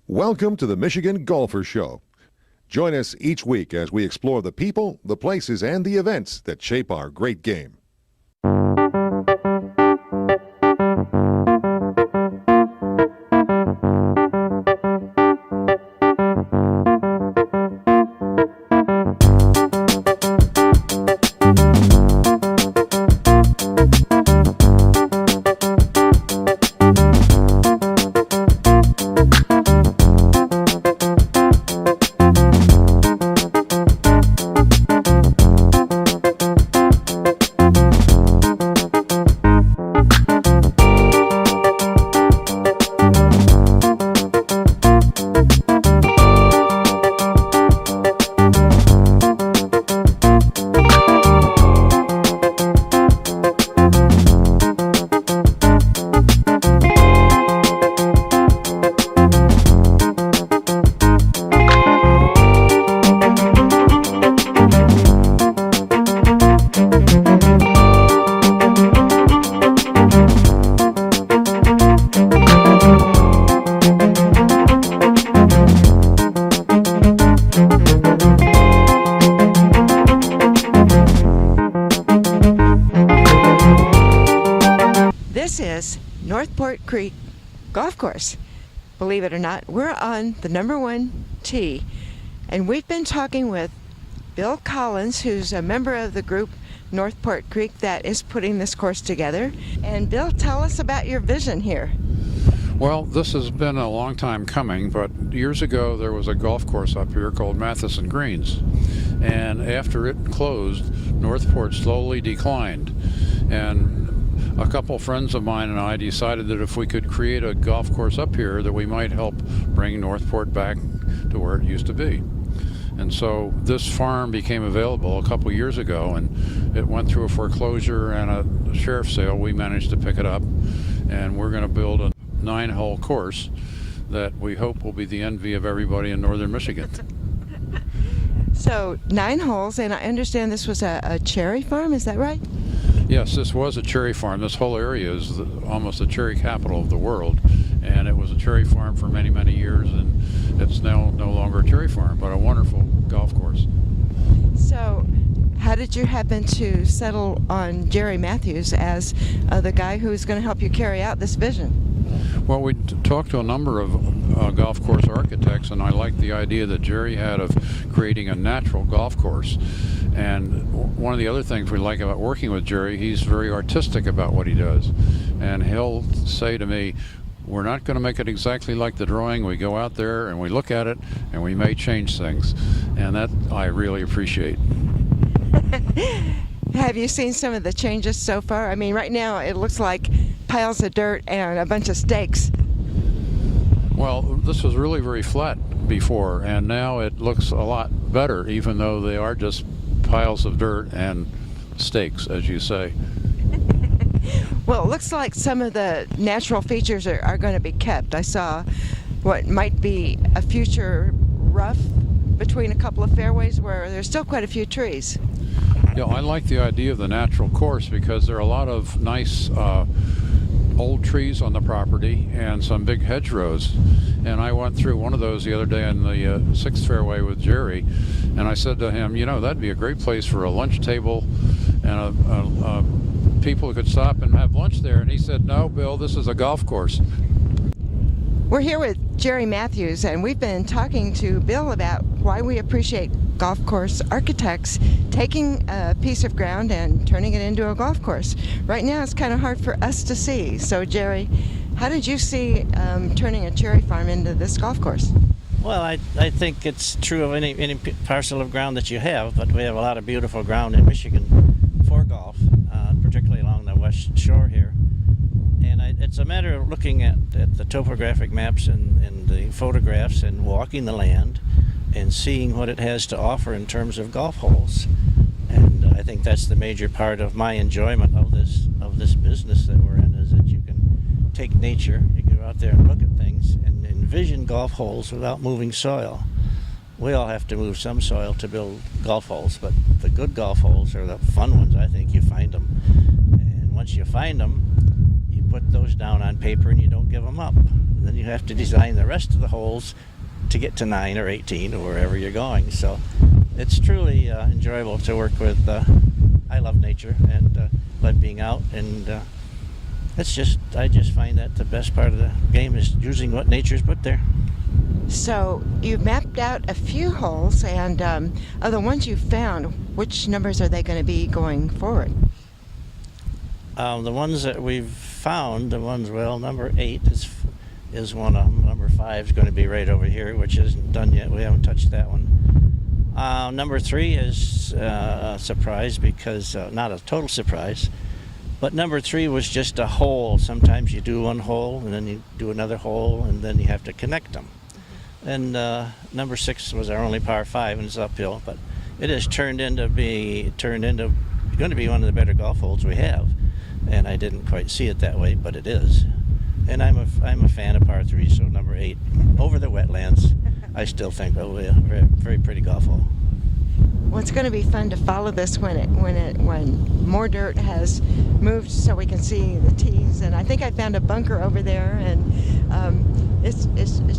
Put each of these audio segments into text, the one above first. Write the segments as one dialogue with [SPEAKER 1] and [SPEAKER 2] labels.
[SPEAKER 1] Welcome to the Michigan Golfer Show. Join us each week as we explore the people, the places, and the events that shape our great game.
[SPEAKER 2] This is Northport Creek Golf Course. Believe it or not, we're on the number 1 tee, and we've been talking with Bill Collins, who's a member of the group Northport Creek that is putting this course together. And Bill, tell us about your vision here.
[SPEAKER 3] Well, this has been a long time coming, but years ago there was a golf course up here called Matheson Greens, and after it closed, Northport slowly declined, and a couple friends of mine and I decided that if we could create a golf course up here, that we might help bring Northport back to where it used to be. And so this farm became available a couple years ago, and it went through a foreclosure and a sheriff's sale. We managed to pick it up, and we're going to build a 9-hole course that we hope will be the envy of everybody in northern Michigan.
[SPEAKER 2] So 9 holes, and I understand this was a cherry farm, is that right?
[SPEAKER 3] Yes, this was a cherry farm. This whole area is almost the cherry capital of the world, and it was a cherry farm for many, many years, and it's now no longer a cherry farm, but a wonderful golf course.
[SPEAKER 2] So how did you happen to settle on Jerry Matthews as the guy who's going to help you carry out this vision?
[SPEAKER 3] Well, we talked to a number of golf course architects, and I liked the idea that Jerry had of creating a natural golf course. And one of the other things we like about working with Jerry, he's very artistic about what he does. And he'll say to me, we're not going to make it exactly like the drawing. We go out there and we look at it, and we may change things. And that I really appreciate.
[SPEAKER 2] Have you seen some of the changes so far? I mean, right now it looks like piles of dirt and a bunch of stakes.
[SPEAKER 3] Well, this was really very flat before, and now it looks a lot better, even though they are just piles of dirt and stakes, as you say.
[SPEAKER 2] Well, it looks like some of the natural features are going to be kept. I saw what might be a future rough between a couple of fairways where there's still quite a few trees.
[SPEAKER 3] Yeah, I like the idea of the natural course because there are a lot of nice old trees on the property and some big hedgerows. And I went through one of those the other day on the 6th fairway with Jerry, and I said to him, you know, that'd be a great place for a lunch table and people could stop and have lunch there. And he said, no, Bill, this is a golf course.
[SPEAKER 2] We're here with Jerry Matthews, and we've been talking to Bill about why we appreciate golf course architects taking a piece of ground and turning it into a golf course. Right now it's kind of hard for us to see. So Jerry, how did you see turning a cherry farm into this golf course?
[SPEAKER 4] Well, I think it's true of any parcel of ground that you have, but we have a lot of beautiful ground in Michigan for golf, particularly along the west shore here. And it's a matter of looking at the topographic maps and the photographs and walking the land and seeing what it has to offer in terms of golf holes. And I think that's the major part of my enjoyment of this business that we're in, is that you can take nature, you can go out there and look at things and envision golf holes without moving soil. We all have to move some soil to build golf holes, but the good golf holes are the fun ones. I think you find them. And once you find them, you put those down on paper and you don't give them up. And then you have to design the rest of the holes to get to 9 or 18 or wherever you're going. So it's truly enjoyable to work with. I love nature and love being out, and I just find that the best part of the game is using what nature's put there.
[SPEAKER 2] So you've mapped out a few holes, and of the ones you've found, which numbers are they going to be going forward?
[SPEAKER 4] The ones that we've found, number 8 is one of them. Number 5 is going to be right over here, which isn't done yet. We haven't touched that one. Number 3 is a surprise because, not a total surprise, but number 3 was just a hole. Sometimes you do one hole and then you do another hole and then you have to connect them. And number 6 was our only par 5 and it's uphill, but it has turned into going to be one of the better golf holes we have. And I didn't quite see it that way, but it is. And I'm a fan of par 3, so number 8 over the wetlands, I still think will be a very, very pretty golf hole.
[SPEAKER 2] Well, it's going to be fun to follow this when more dirt has moved, so we can see the tees. And I think I found a bunker over there, and it's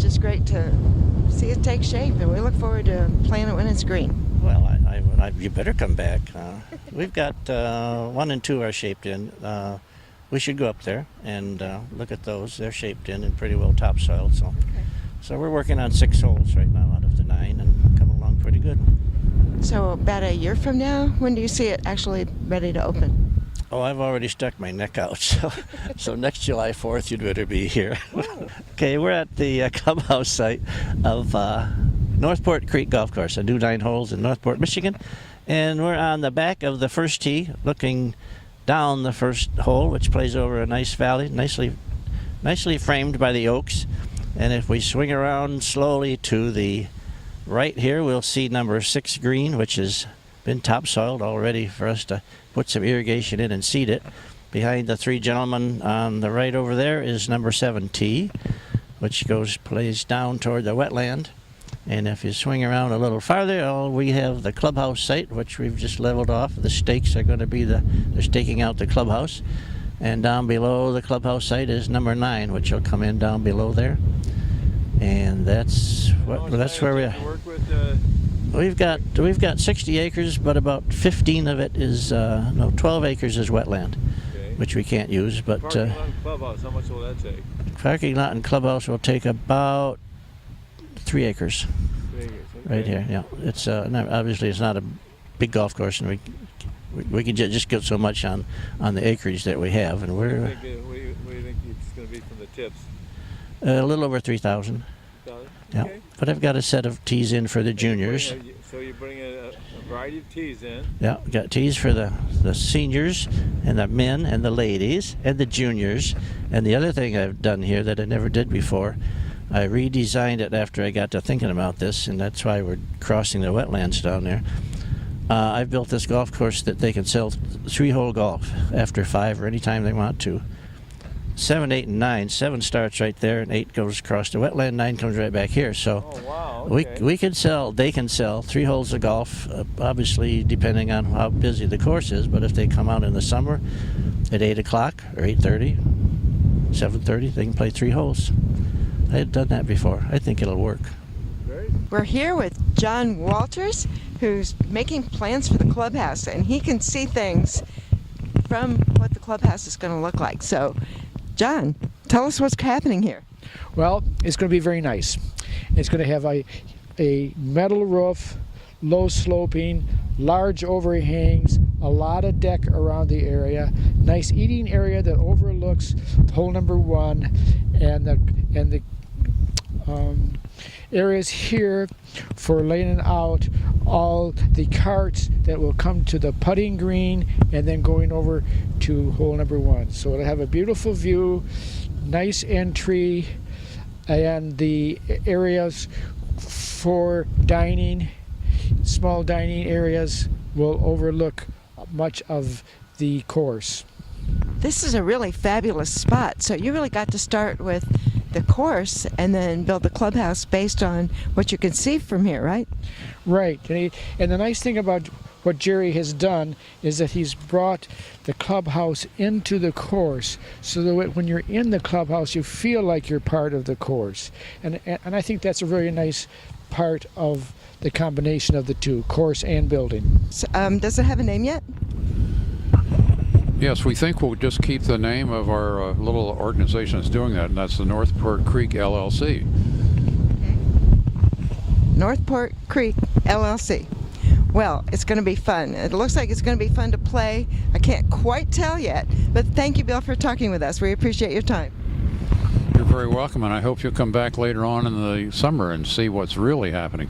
[SPEAKER 2] just great to see it take shape. And we look forward to playing it when it's green.
[SPEAKER 4] Well, you better come back. We've got 1 and 2 are shaped in. We should go up there and look at those. They're shaped in and pretty well topsoiled. So we're working on 6 holes right now out of the 9 and coming along pretty good.
[SPEAKER 2] So about a year from now, when do you see it actually ready to open?
[SPEAKER 4] Oh, I've already stuck my neck out, so next July 4th you'd better be here. Okay, we're at the clubhouse site of Northport Creek Golf Course. I do 9 holes in Northport, Michigan, and we're on the back of the first tee looking down the first hole, which plays over a nice valley, nicely framed by the oaks. And if we swing around slowly to the right here, we'll see number 6 green, which has been topsoiled already for us to put some irrigation in and seed it. Behind the 3 gentlemen on the right over there is number 7 tee, which plays down toward the wetland. And if you swing around a little farther, we have the clubhouse site, which we've just leveled off. The stakes are going to be they're staking out the clubhouse. And down below the clubhouse site is number 9, which will come in down below there. And that's where we are. We've got 60 acres, but about 15 of it is 12 acres is wetland, which we can't use. But
[SPEAKER 5] parking lot and clubhouse, how much will that take?
[SPEAKER 4] Parking lot and clubhouse will take about 3 acres.
[SPEAKER 5] 3 acres, okay.
[SPEAKER 4] Right here. Yeah, it's obviously it's not a big golf course, and we can just get so much on the acreage that we have, and we're.
[SPEAKER 5] What do you think it's going to be from the tips?
[SPEAKER 4] A little over 3,000. Yeah,
[SPEAKER 5] okay.
[SPEAKER 4] but I've got a set of tees in for the juniors.
[SPEAKER 5] So you bring a variety of tees in.
[SPEAKER 4] Yeah, got tees for the seniors and the men and the ladies and the juniors. And the other thing I've done here that I never did before, I redesigned it after I got to thinking about this, and that's why we're crossing the wetlands down there. I've built this golf course that they can sell 3-hole golf after 5 or any time they want to. 7, 8, and 9. 7 starts right there, and 8 goes across the wetland. 9 comes right back here. So
[SPEAKER 5] okay.
[SPEAKER 4] They can sell 3 holes of golf, obviously depending on how busy the course is. But if they come out in the summer at 8 o'clock or 8:30, 7:30, they can play 3 holes. I had done that before. I think it'll work.
[SPEAKER 5] Great.
[SPEAKER 2] We're here with John Walters, who's making plans for the clubhouse, and he can see things from what the clubhouse is going to look like. So, John, tell us what's happening here.
[SPEAKER 6] Well, it's going to be very nice. It's going to have a metal roof, low sloping, large overhangs, a lot of deck around the area, nice eating area that overlooks hole number 1, and the areas here for laying out all the carts that will come to the putting green and then going over to hole number 1. So it'll have a beautiful view, nice entry, and the areas for dining, small dining areas, will overlook much of the course.
[SPEAKER 2] This is a really fabulous spot. So you really got to start with the course and then build the clubhouse based on what you can see from here, right?
[SPEAKER 6] Right. And the nice thing about what Jerry has done is that he's brought the clubhouse into the course, so that when you're in the clubhouse, you feel like you're part of the course. And I think that's a very nice part of the combination of the two, course and building.
[SPEAKER 2] So, does it have a name yet?
[SPEAKER 3] Yes, we think we'll just keep the name of our little organization that's doing that, and that's the Northport Creek LLC.
[SPEAKER 2] Northport Creek LLC. Well, it's going to be fun. It looks like it's going to be fun to play. I can't quite tell yet, but thank you, Bill, for talking with us. We appreciate your time.
[SPEAKER 3] You're very welcome, and I hope you'll come back later on in the summer and see what's really happening.